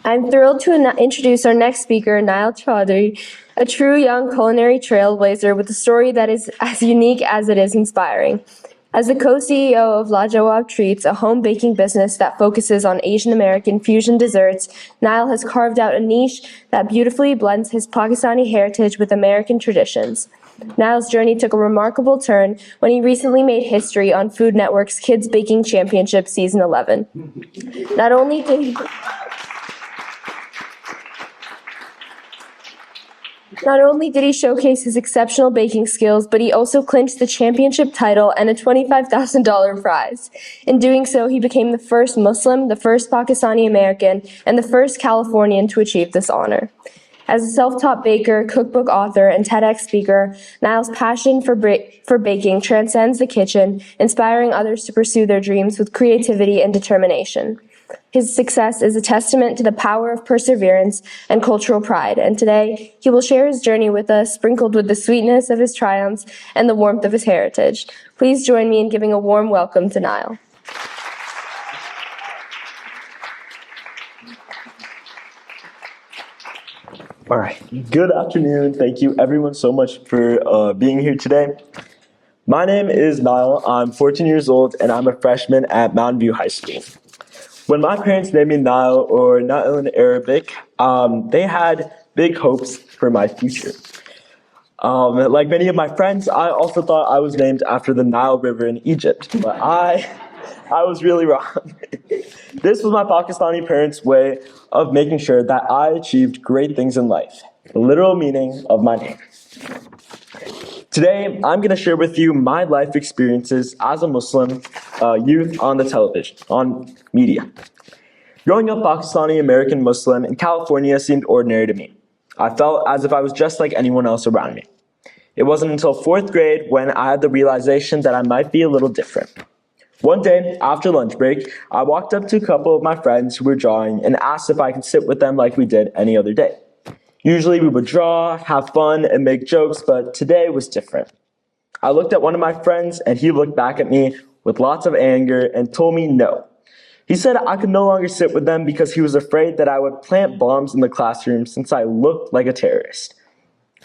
I'm thrilled to introduce our next speaker, Naiel, a true young culinary trailblazer with a story that is as unique as it is inspiring. As the co-CEO of Lajawab Treats, a home baking business that focuses on Asian American fusion desserts, Naiel has carved out a niche that beautifully blends his Pakistani heritage with American traditions. Naiel's journey took a remarkable turn when he recently made history on Food Network's Kids Baking Championship Season 11. Not only did he showcase his exceptional baking skills, but he also clinched the championship title and a $25,000 prize. In doing so, he became the first Muslim, the first Pakistani American, and the first Californian to achieve this honor. As a self-taught baker, cookbook author, and TEDx speaker, Naiel's passion for baking transcends the kitchen, inspiring others to pursue their dreams with creativity and determination. His success is a testament to the power of perseverance and cultural pride, and today he will share his journey with us, sprinkled with the sweetness of his triumphs and the warmth of his heritage. Please join me in giving a warm welcome to Naiel. All right, good afternoon. Thank you everyone so much for being here today. My name is Naiel. I'm 14 years old and I'm a freshman at Mountain View High School. When my parents named me Naiel, or Naiel in Arabic, they had big hopes for my future. Like many of my friends, I also thought I was named after the Nile River in Egypt, but I was really wrong. This was my Pakistani parents' way of making sure that I achieved great things in life, the literal meaning of my name. Today, I'm going to share with you my life experiences as a Muslim youth on the television, on media. Growing up Pakistani American Muslim in California seemed ordinary to me. I felt as if I was just like anyone else around me. It wasn't until 4th grade when I had the realization that I might be a little different. One day, after lunch break, I walked up to a couple of my friends who were drawing and asked if I could sit with them like we did any other day. Usually we would draw, have fun, and make jokes, but today was different. I looked at one of my friends and he looked back at me with lots of anger and told me no. He said I could no longer sit with them because he was afraid that I would plant bombs in the classroom since I looked like a terrorist.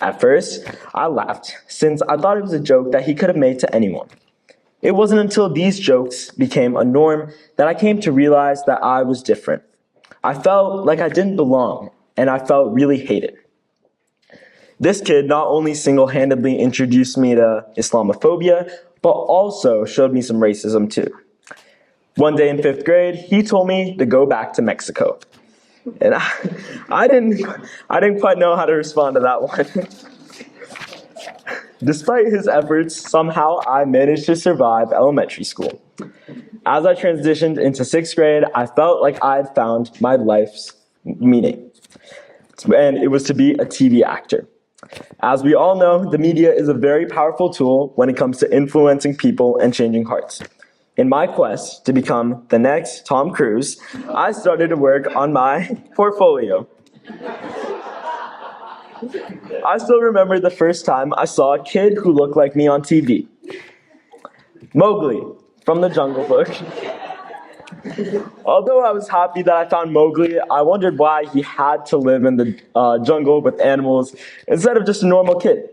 At first, I laughed since I thought it was a joke that he could have made to anyone. It wasn't until these jokes became a norm that I came to realize that I was different. I felt like I didn't belong, and I felt really hated. This kid not only single-handedly introduced me to Islamophobia, but also showed me some racism too. One day in 5th grade, he told me to go back to Mexico. And I didn't quite know how to respond to that one. Despite his efforts, somehow I managed to survive elementary school. As I transitioned into 6th grade, I felt like I had found my life's meaning. And it was to be a TV actor. As we all know, the media is a very powerful tool when it comes to influencing people and changing hearts. In my quest to become the next Tom Cruise, I started to work on my portfolio. I still remember the first time I saw a kid who looked like me on TV. Mowgli from the Jungle Book. Although I was happy that I found Mowgli, I wondered why he had to live in the jungle with animals instead of just a normal kid.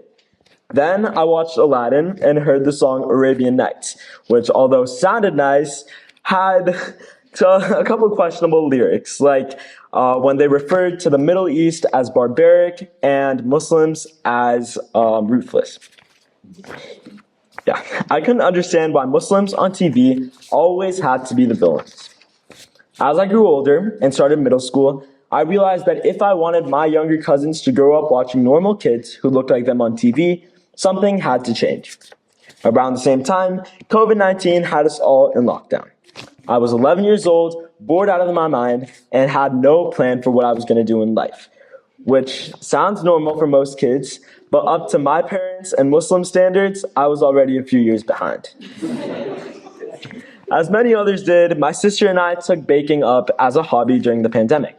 Then I watched Aladdin and heard the song Arabian Nights, which although sounded nice, had a couple of questionable lyrics, like when they referred to the Middle East as barbaric and Muslims as ruthless. Yeah, I couldn't understand why Muslims on TV always had to be the villains. As I grew older and started middle school, I realized that if I wanted my younger cousins to grow up watching normal kids who looked like them on TV, something had to change. Around the same time, COVID-19 had us all in lockdown. I was 11 years old, bored out of my mind, and had no plan for what I was going to do in life, which sounds normal for most kids, but up to my parents and Muslim standards, I was already a few years behind. As many others did, my sister and I took baking up as a hobby during the pandemic.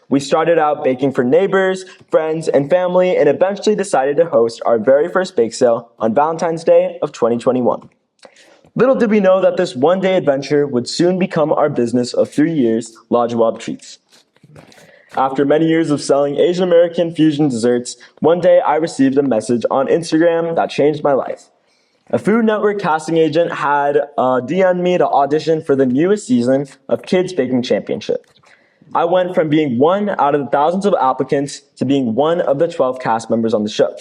We started out baking for neighbors, friends, and family, and eventually decided to host our very first bake sale on Valentine's Day of 2021. Little did we know that this one-day adventure would soon become our business of 3 years, Lajawab Treats. After many years of selling Asian American fusion desserts, one day I received a message on Instagram that changed my life. A Food Network casting agent had DM'd me to audition for the newest season of Kids Baking Championship. I went from being one out of the thousands of applicants to being one of the 12 cast members on the show.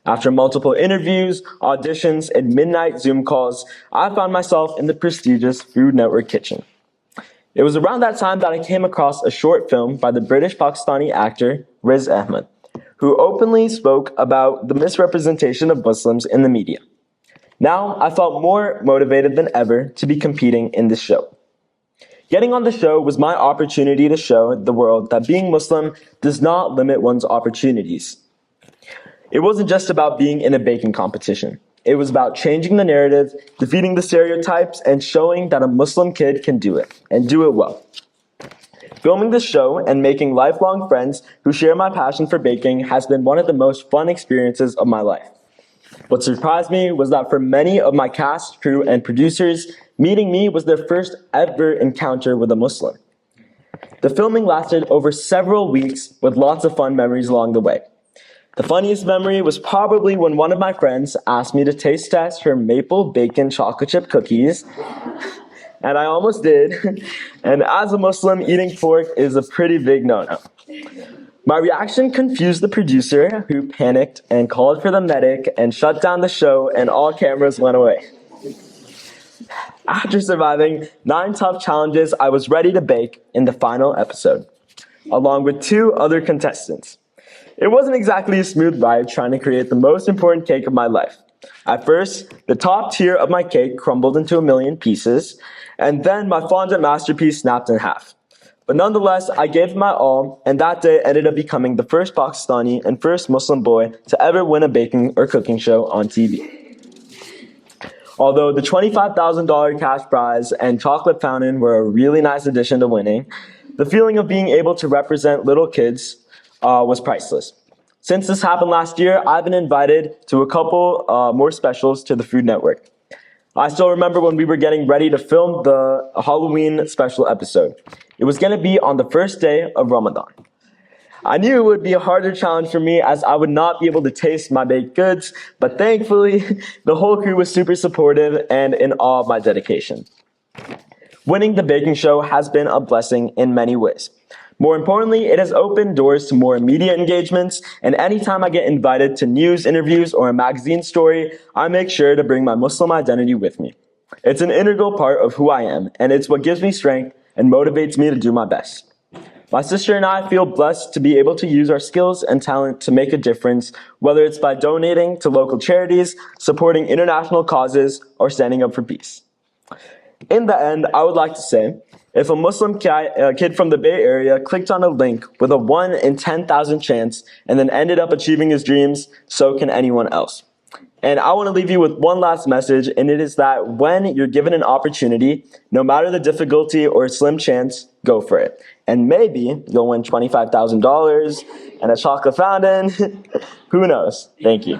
After multiple interviews, auditions, and midnight Zoom calls, I found myself in the prestigious Food Network kitchen. It was around that time that I came across a short film by the British Pakistani actor Riz Ahmed, who openly spoke about the misrepresentation of Muslims in the media. Now, I felt more motivated than ever to be competing in this show. Getting on the show was my opportunity to show the world that being Muslim does not limit one's opportunities. It wasn't just about being in a baking competition. It was about changing the narrative, defeating the stereotypes, and showing that a Muslim kid can do it, and do it well. Filming this show and making lifelong friends who share my passion for baking has been one of the most fun experiences of my life. What surprised me was that for many of my cast, crew, and producers, meeting me was their first ever encounter with a Muslim. The filming lasted over several weeks with lots of fun memories along the way. The funniest memory was probably when one of my friends asked me to taste test her maple bacon chocolate chip cookies, and I almost did. And as a Muslim, eating pork is a pretty big no-no. My reaction confused the producer, who panicked and called for the medic and shut down the show, and all cameras went away. After surviving 9 tough challenges, I was ready to bake in the final episode, along with 2 other contestants. It wasn't exactly a smooth ride trying to create the most important cake of my life. At first, the top tier of my cake crumbled into a million pieces, and then my fondant masterpiece snapped in half. But nonetheless, I gave it my all, and that day ended up becoming the first Pakistani and first Muslim boy to ever win a baking or cooking show on TV. Although the $25,000 cash prize and chocolate fountain were a really nice addition to winning, the feeling of being able to represent little kids was priceless. Since this happened last year, I've been invited to a couple more specials to the Food Network. I still remember when we were getting ready to film the Halloween special episode. It was going to be on the first day of Ramadan. I knew it would be a harder challenge for me as I would not be able to taste my baked goods, but thankfully, the whole crew was super supportive and in awe of my dedication. Winning the baking show has been a blessing in many ways. More importantly, it has opened doors to more media engagements, and anytime I get invited to news interviews or a magazine story, I make sure to bring my Muslim identity with me. It's an integral part of who I am, and it's what gives me strength and motivates me to do my best. My sister and I feel blessed to be able to use our skills and talent to make a difference, whether it's by donating to local charities, supporting international causes, or standing up for peace. In the end, I would like to say, if a Muslim kid from the Bay Area clicked on a link with a 1 in 10,000 chance and then ended up achieving his dreams, so can anyone else. And I want to leave you with one last message, and it is that when you're given an opportunity, no matter the difficulty or slim chance, go for it. And maybe you'll win $25,000 and a chocolate fountain. Who knows? Thank you.